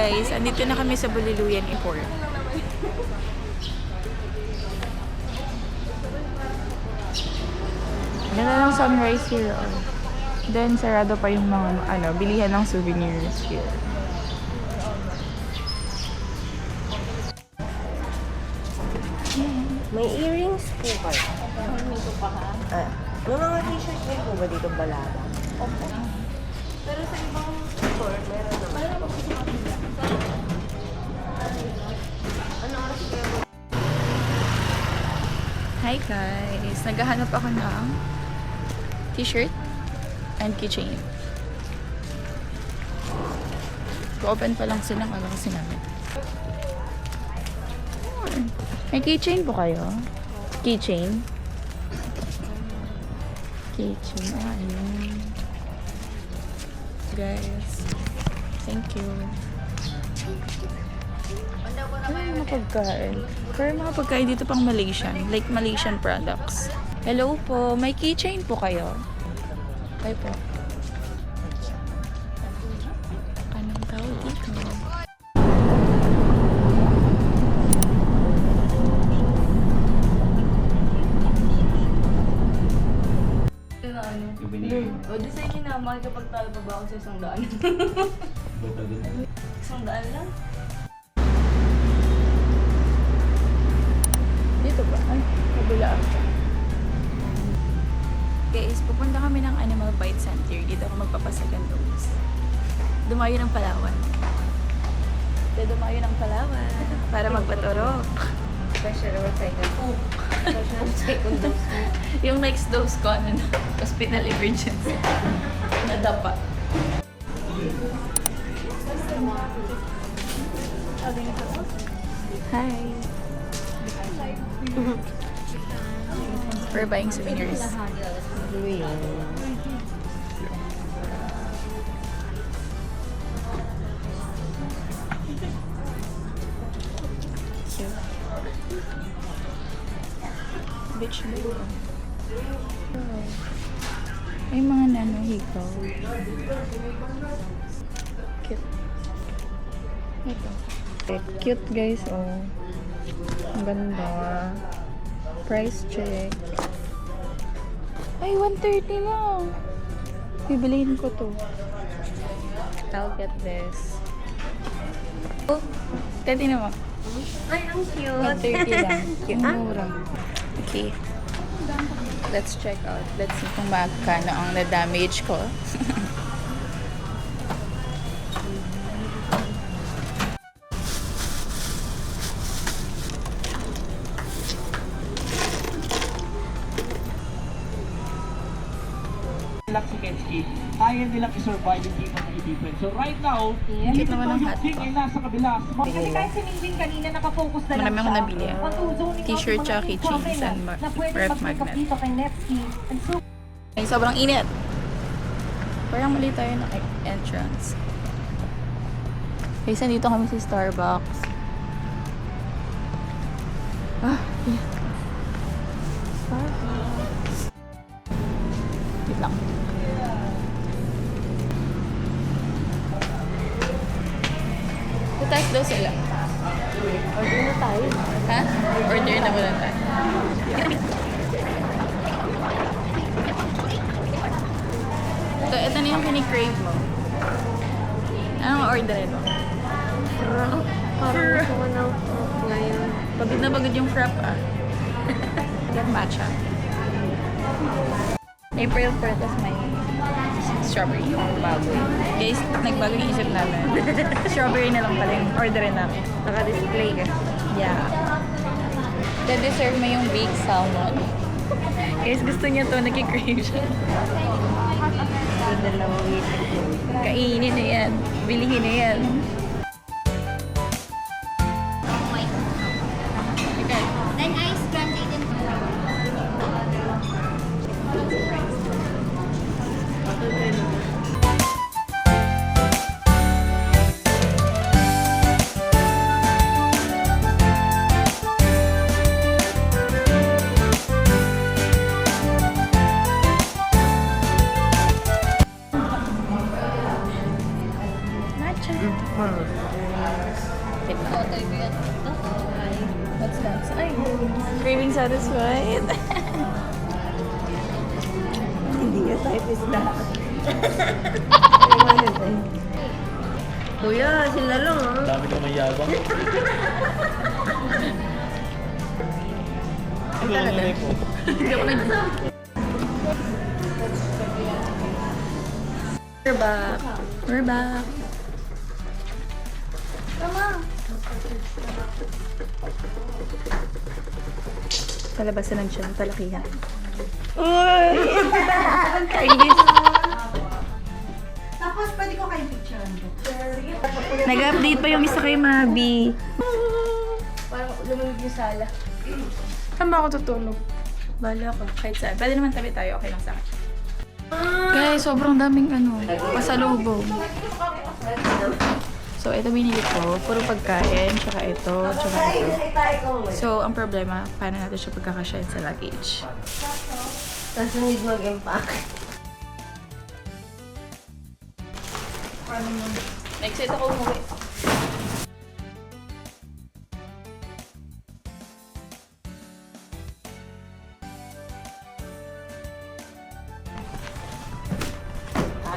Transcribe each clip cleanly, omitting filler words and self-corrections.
guys, andito na kami sa Baliluyan Airport. Ganda ng sunrise here. Oh. Then, sarado pa yung mga bilihan ng souvenirs here. May earrings po kayo. May mga t-shirt din po ba dito balada? Opo. Pero sa ibang store, meron naman. Ano oras kayo? Hi guys! Naghahanap ako ng t-shirt and keychain. Open pa lang silang kasi namin. May keychain po kayo? Keychain? Keychain. Ayun. Guys. Thank you. Ano yung mga pagkain? Pero mga pagkain dito pang Malaysian. Like Malaysian products. Hello po. May keychain po kayo? Ay po. Anong tawag dito? O, di sa'yo kinamahal kapag talo pa ba ako sa 100? 100 lang? Dito ba? Ay, kabila. Guys, pupunta kami ng Animal Bite Center. Dito ako magpapasagan dose. Dumayo ng Palawan. Dumayo ng Palawan para magpaturok. Special or second? Oh. Special or second dose. Yung next dose ko, hospital emergency. Nadapa. Hi. We're buying souvenirs. Cute. Beach blue. May mga hikaw. Cute. Ito. Cute guys, oh. Ang ganda. Price check. Ay, 130 lang. Bibiliin ko to. I'll get this. Oh, tati na mo. Ay, ang cute. 130 lang. Cute. Mura. Okay. Let's check out. Let's see kung magkano ang na-damage ko. Laksiketsky, kaya nilang i-survive yung team ng Itipen. So right now, Cute naman ang hat yung ko. team ay nasa kabila. Kasi kahit si Mingbing kanina nakafocus na lang Marami akong nabili. T-shirt tsaka keychains and ref magnet. Dito kay Nevsky. And so, Ay, sobrang init. Parang mali tayo ng entrance. Guys, nandito kami sa Starbucks. Ah, yeah. Starbucks. Wait lang. Tataas daw sila. Order na tayo. Ha? Order na muna tayo. Ito na yung kini-crave mo. Anong orderin mo? Parang gusto ko na ngayon. Pagod na pagod yung frap Get matcha. April 4th is my strawberry yung bago. Guys, nagbago yung isip namin. Strawberry na lang pala yung orderin namin. Naka-display ka. Yeah. De-deserve mo yung big salmon. Guys, gusto niya to. Nag-crave siya. Kainin na yan. Bilihin na yan. Okay. Then ice translated. Matcha. satisfied. Hindi nga type is that. Kuya, sila lang ah. Dami kang mayabang. Ay, talaga. Hindi ako nag... We're back. We're back. Palabasan ng tiyan, palakihan. Uy! English. Tapos, pwede ko kayong picture ko. Nag-update pa yung isa kay Mabi. Parang lumamig yung sala. Saan ba ako tutulog? Bala ako. Kahit saan. Pwede naman tabi tayo. Okay lang sa akin. Guys, sobrang daming pasalubong. So, ito binili ko. Puro pagkain. Tsaka ito. Tsaka ito. So, ang problema, paano natin siya pagkakasyahin sa luggage? Tapos need mag-impact. Excited ako umuwi.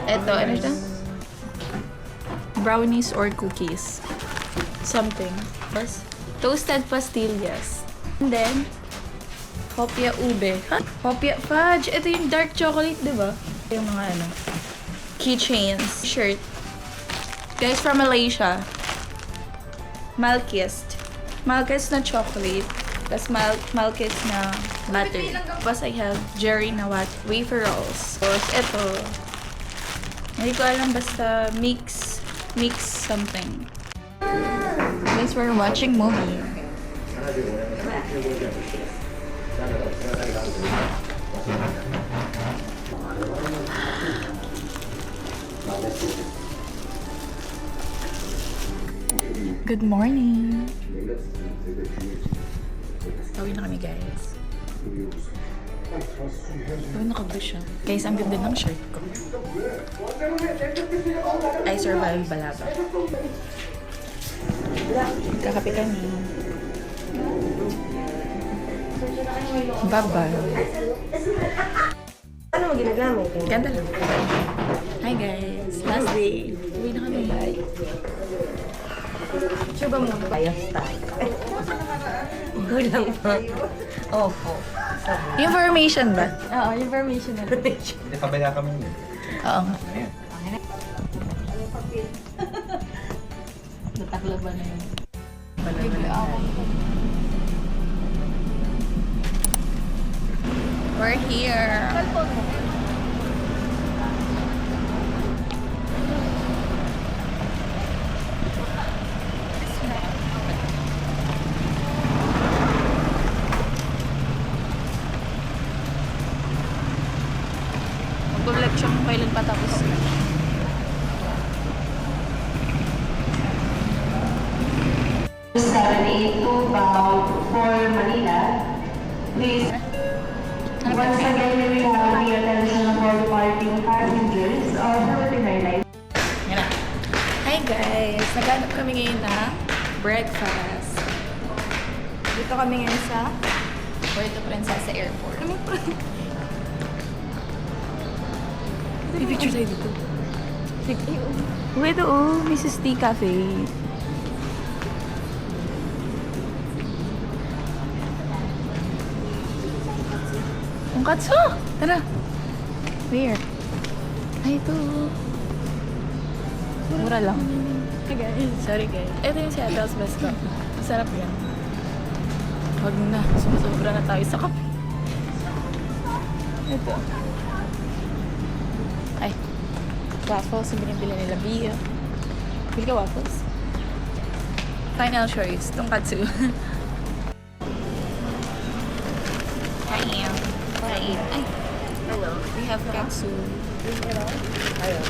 Ito, ano ito? Brownies or cookies. Something. Plus, toasted pastillas. And then, hopia ube. Huh? Hopia fudge. Ito yung dark chocolate, di ba? Yung mga keychains. Shirt. Guys, from Malaysia. Malkist. Malkist na chocolate. Tapos Malkist na butter. Plus I have Jerry na wafer rolls. Tapos ito. Hindi ko alam, basta mix something. Guys, we're watching movie. Good morning! Tawin na kami, guys. Tawin nakagulo siya. Guys, ang ganda ng shirt ko. I survive balaba. Kakape kami. Bye-bye. Ano mo ginagamit? Ganda lang. Hi, guys. Last day. Uwi na kami. Sure ba muna? Bias tayo. Gulang pa. Opo. Information ba? Oo, information na. Hindi pabaya kami yun. Oo nga. Natakla ba na yun? We're here. Mag-vlog siya kung kailan patapos na. bound for Manila. Please, once again, we have the attention of all departing passengers of Philippine Airlines. Yan na. Hi guys! Naghanap kami ngayon na breakfast. Dito kami ngayon sa Puerto Princesa Airport. May picture tayo dito. Wait, oh, Mrs. T Cafe. Tonkatsu! Tara! Where? Ay, ito. Mura lang. Hey guys. Sorry guys. Ito yung Seattle's Best Cup. Sarap yan. Huwag na. Sumasobra na tayo sa kape. Ito. Ay. Waffles. Yung binibili nila Bia. Bili ka waffles? Final choice. Tonkatsu. Kain. Kain. Ay. Ano? We have katsu. Ayun.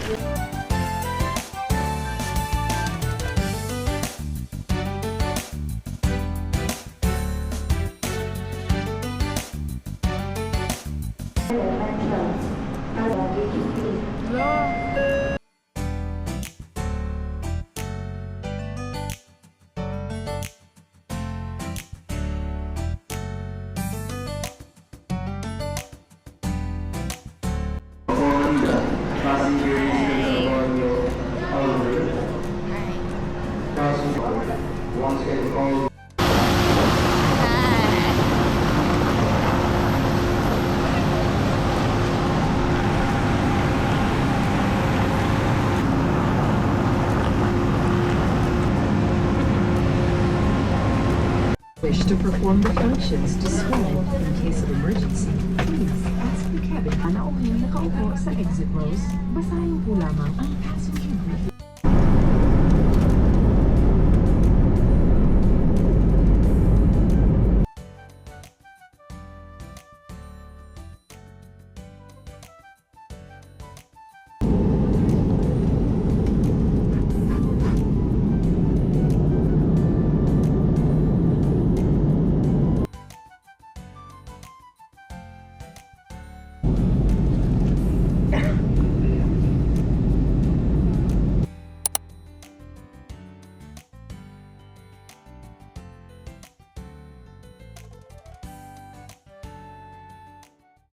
wish to perform the functions described in case of emergency, please ask the cabin. Nauhin nakaupo sa exit rows. Basahin po lamang ang passenger